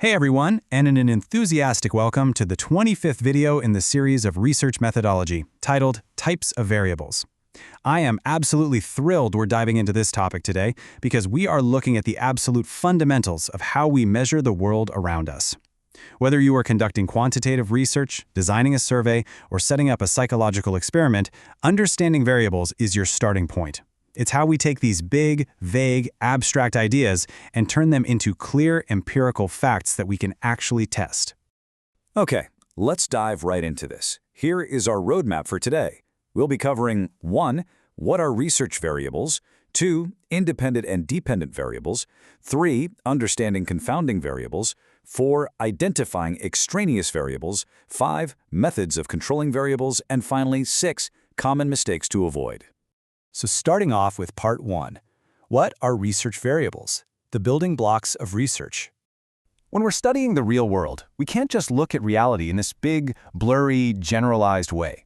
Hey everyone, and an enthusiastic welcome to the 25th video in the series of research methodology, titled Types of Variables. I am absolutely thrilled we're diving into this topic today because we are looking at the absolute fundamentals of how we measure the world around us. Whether you are conducting quantitative research, designing a survey, or setting up a psychological experiment, understanding variables is your starting point. It's how we take these big, vague, abstract ideas and turn them into clear, empirical facts that we can actually test. Okay, let's dive right into this. Here is our roadmap for today. We'll be covering 1. What are research variables? 2. Independent and dependent variables. 3. Understanding confounding variables. 4. Identifying extraneous variables. 5. Methods of controlling variables. And finally, 6. Common mistakes to avoid. So starting off with part 1, what are research variables? The building blocks of research. When we're studying the real world, we can't just look at reality in this big, blurry, generalized way.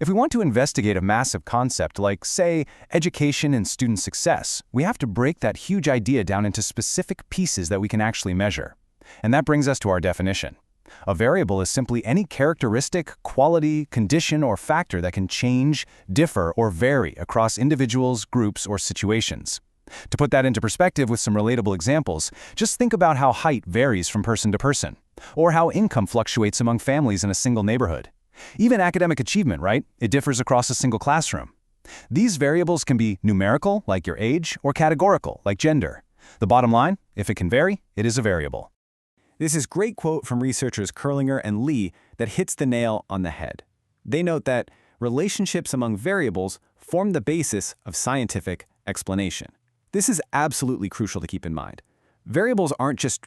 If we want to investigate a massive concept like, say, education and student success, we have to break that huge idea down into specific pieces that we can actually measure. And that brings us to our definition. A variable is simply any characteristic, quality, condition, or factor that can change, differ, or vary across individuals, groups, or situations. To put that into perspective with some relatable examples, just think about how height varies from person to person, or how income fluctuates among families in a single neighborhood. Even academic achievement, right? It differs across a single classroom. These variables can be numerical, like your age, or categorical, like gender. The bottom line, if it can vary, it is a variable. This is a great quote from researchers Kurlinger and Lee that hits the nail on the head. They note that relationships among variables form the basis of scientific explanation. This is absolutely crucial to keep in mind. Variables aren't just,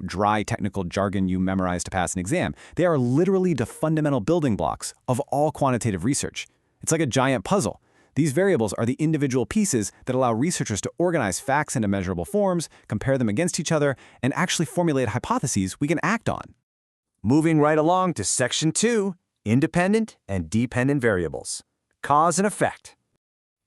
dry technical jargon you memorize to pass an exam. They are literally the fundamental building blocks of all quantitative research. It's like a giant puzzle. These variables are the individual pieces that allow researchers to organize facts into measurable forms, compare them against each other, and actually formulate hypotheses we can act on. Moving right along to Section 2, Independent and Dependent Variables. Cause and effect.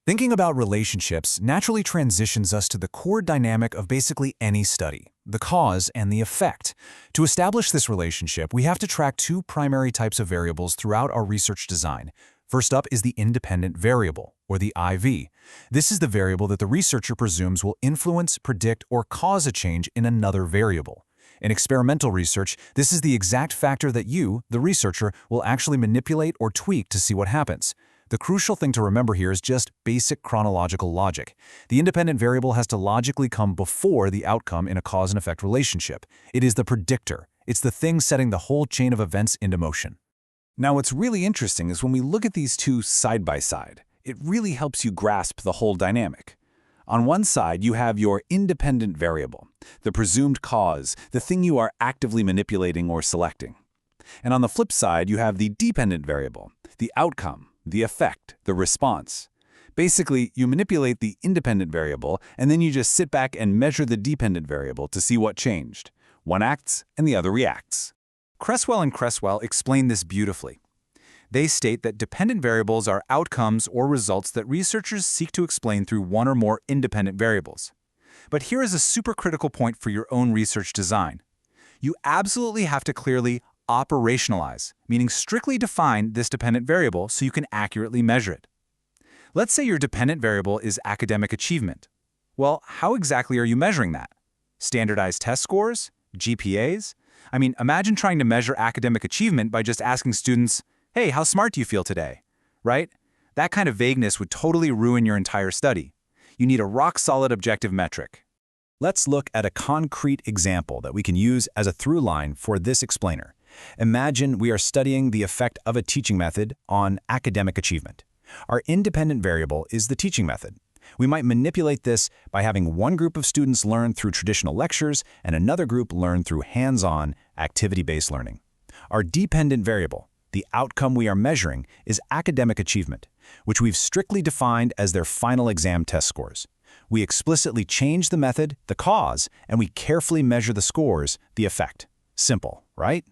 Thinking about relationships naturally transitions us to the core dynamic of basically any study, the cause and the effect. To establish this relationship, we have to track two primary types of variables throughout our research design. First up is the independent variable, or the IV. This is the variable that the researcher presumes will influence, predict, or cause a change in another variable. In experimental research, this is the exact factor that you, the researcher, will actually manipulate or tweak to see what happens. The crucial thing to remember here is just basic chronological logic. The independent variable has to logically come before the outcome in a cause and effect relationship. It is the predictor. It's the thing setting the whole chain of events into motion. Now, what's really interesting is when we look at these two side by side, it really helps you grasp the whole dynamic. On one side, you have your independent variable, the presumed cause, the thing you are actively manipulating or selecting. And on the flip side, you have the dependent variable, the outcome, the effect, the response. Basically, you manipulate the independent variable, and then you just sit back and measure the dependent variable to see what changed. One acts, and the other reacts. Cresswell and Cresswell explain this beautifully. They state that dependent variables are outcomes or results that researchers seek to explain through one or more independent variables. But here is a super critical point for your own research design. You absolutely have to clearly operationalize, meaning strictly define this dependent variable so you can accurately measure it. Let's say your dependent variable is academic achievement. Well, how exactly are you measuring that? Standardized test scores? GPAs? Imagine trying to measure academic achievement by just asking students, hey, how smart do you feel today? Right? That kind of vagueness would totally ruin your entire study. You need a rock-solid objective metric. Let's look at a concrete example that we can use as a through line for this explainer. Imagine we are studying the effect of a teaching method on academic achievement. Our independent variable is the teaching method. We might manipulate this by having one group of students learn through traditional lectures and another group learn through hands-on, activity-based learning. Our dependent variable, the outcome we are measuring, is academic achievement, which we've strictly defined as their final exam test scores. We explicitly change the method, the cause, and we carefully measure the scores, the effect. Simple, right?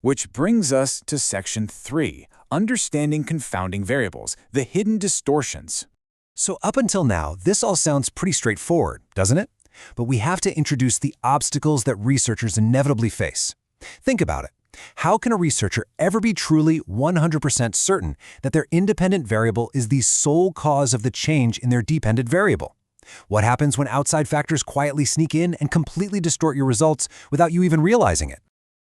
Which brings us to Section 3, Understanding Confounding Variables, the Hidden Distortions. So up until now, this all sounds pretty straightforward, doesn't it? But we have to introduce the obstacles that researchers inevitably face. Think about it. How can a researcher ever be truly 100% certain that their independent variable is the sole cause of the change in their dependent variable? What happens when outside factors quietly sneak in and completely distort your results without you even realizing it?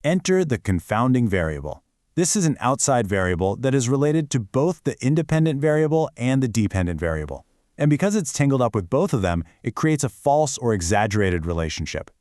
Enter the confounding variable. This is an outside variable that is related to both the independent variable and the dependent variable. And because it's tangled up with both of them, it creates a false or exaggerated relationship.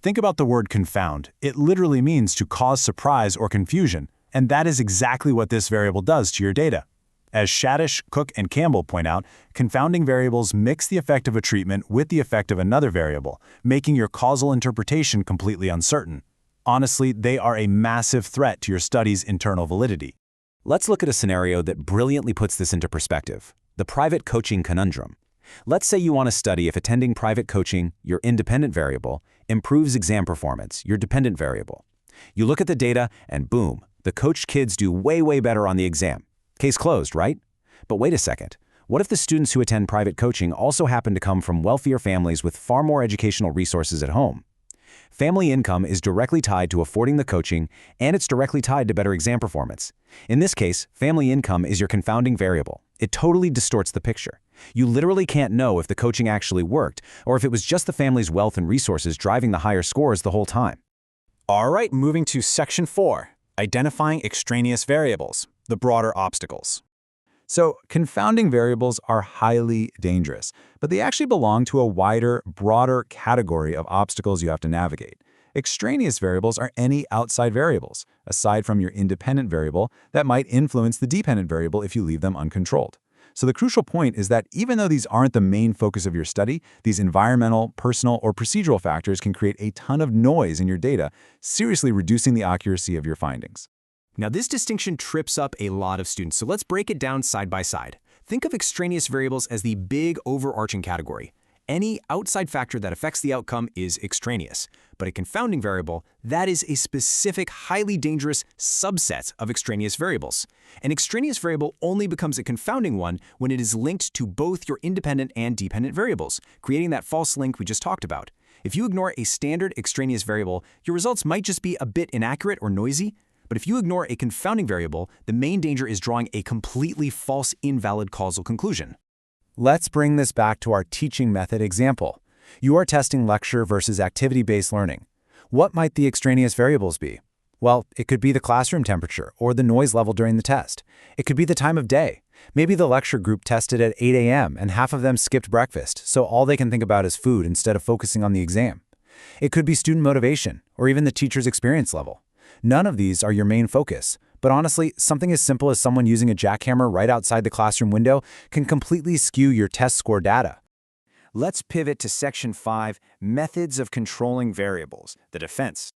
Think about the word confound. It literally means to cause surprise or confusion, and that is exactly what this variable does to your data. As Shadish, Cook, and Campbell point out, confounding variables mix the effect of a treatment with the effect of another variable, making your causal interpretation completely uncertain. Honestly, they are a massive threat to your study's internal validity. Let's look at a scenario that brilliantly puts this into perspective: the private coaching conundrum. Let's say you want to study if attending private coaching, your independent variable, improves exam performance, your dependent variable. You look at the data and boom, the coached kids do way better on the exam. Case closed, right? But wait a second. What if the students who attend private coaching also happen to come from wealthier families with far more educational resources at home? Family income is directly tied to affording the coaching, and it's directly tied to better exam performance. In this case, family income is your confounding variable. It totally distorts the picture. You literally can't know if the coaching actually worked, or if it was just the family's wealth and resources driving the higher scores the whole time. All right, moving to Section 4, identifying extraneous variables, the broader obstacles. So, confounding variables are highly dangerous, but they actually belong to a wider, broader category of obstacles you have to navigate. Extraneous variables are any outside variables, aside from your independent variable, that might influence the dependent variable if you leave them uncontrolled. So the crucial point is that even though these aren't the main focus of your study, these environmental, personal, or procedural factors can create a ton of noise in your data, seriously reducing the accuracy of your findings. Now, this distinction trips up a lot of students, so let's break it down side by side. Think of extraneous variables as the big overarching category. Any outside factor that affects the outcome is extraneous, but a confounding variable, that is a specific, highly dangerous subset of extraneous variables. An extraneous variable only becomes a confounding one when it is linked to both your independent and dependent variables, creating that false link we just talked about. If you ignore a standard extraneous variable, your results might just be a bit inaccurate or noisy. But if you ignore a confounding variable, the main danger is drawing a completely false, invalid causal conclusion. Let's bring this back to our teaching method example. You are testing lecture versus activity-based learning. What might the extraneous variables be? Well, it could be the classroom temperature or the noise level during the test. It could be the time of day. Maybe the lecture group tested at 8 a.m. and half of them skipped breakfast, so all they can think about is food instead of focusing on the exam. It could be student motivation or even the teacher's experience level. None of these are your main focus, but honestly, something as simple as someone using a jackhammer right outside the classroom window can completely skew your test score data. Let's pivot to Section 5, Methods of Controlling Variables, the defense.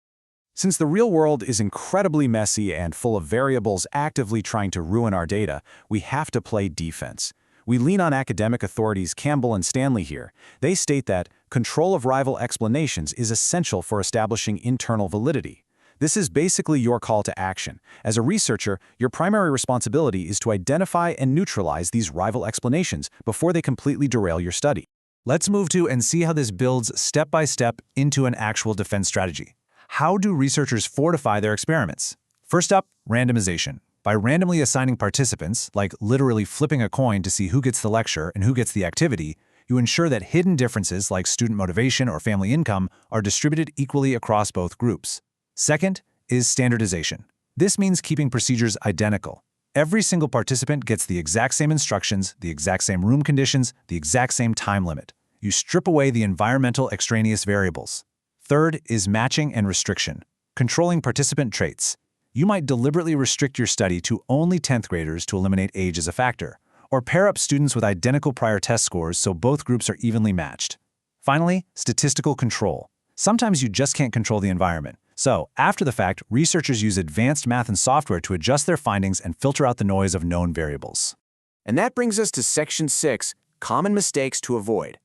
Since the real world is incredibly messy and full of variables actively trying to ruin our data, we have to play defense. We lean on academic authorities Campbell and Stanley here. They state that control of rival explanations is essential for establishing internal validity. This is basically your call to action. As a researcher, your primary responsibility is to identify and neutralize these rival explanations before they completely derail your study. Let's move to and see how this builds step by step into an actual defense strategy. How do researchers fortify their experiments? First up, randomization. By randomly assigning participants, like literally flipping a coin to see who gets the lecture and who gets the activity, you ensure that hidden differences like student motivation or family income are distributed equally across both groups. Second is standardization. This means keeping procedures identical. Every single participant gets the exact same instructions, the exact same room conditions, the exact same time limit. You strip away the environmental extraneous variables. Third is matching and restriction. Controlling participant traits. You might deliberately restrict your study to only 10th graders to eliminate age as a factor, or pair up students with identical prior test scores so both groups are evenly matched. Finally, statistical control. Sometimes you just can't control the environment. So, after the fact, researchers use advanced math and software to adjust their findings and filter out the noise of known variables. And that brings us to Section 6, Common Mistakes to Avoid.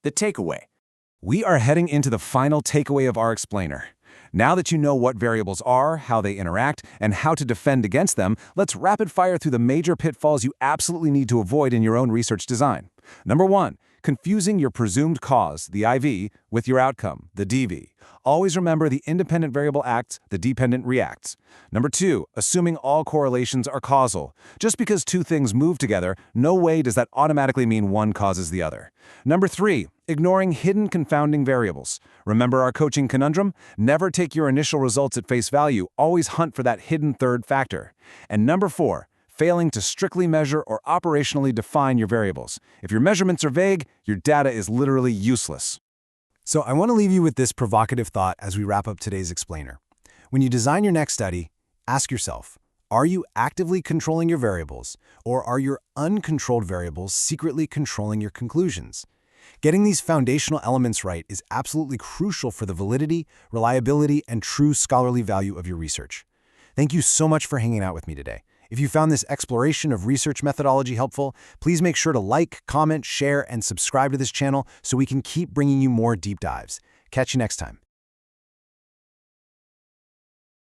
The takeaway. We are heading into the final takeaway of our explainer. Now that you know what variables are, how they interact, and how to defend against them, let's rapid fire through the major pitfalls you absolutely need to avoid in your own research design. Number 1, confusing your presumed cause, the IV, with your outcome, the DV. Always remember the independent variable acts, the dependent reacts. Number 2, assuming all correlations are causal. Just because two things move together, no way does that automatically mean one causes the other. Number 3, ignoring hidden confounding variables. Remember our coaching conundrum? Never take your initial results at face value, always hunt for that hidden third factor. And number 4, failing to strictly measure or operationally define your variables. If your measurements are vague, your data is literally useless. So I want to leave you with this provocative thought as we wrap up today's explainer. When you design your next study, ask yourself, are you actively controlling your variables, or are your uncontrolled variables secretly controlling your conclusions? Getting these foundational elements right is absolutely crucial for the validity, reliability, and true scholarly value of your research. Thank you so much for hanging out with me today. If you found this exploration of research methodology helpful, please make sure to like, comment, share, and subscribe to this channel so we can keep bringing you more deep dives. Catch you next time.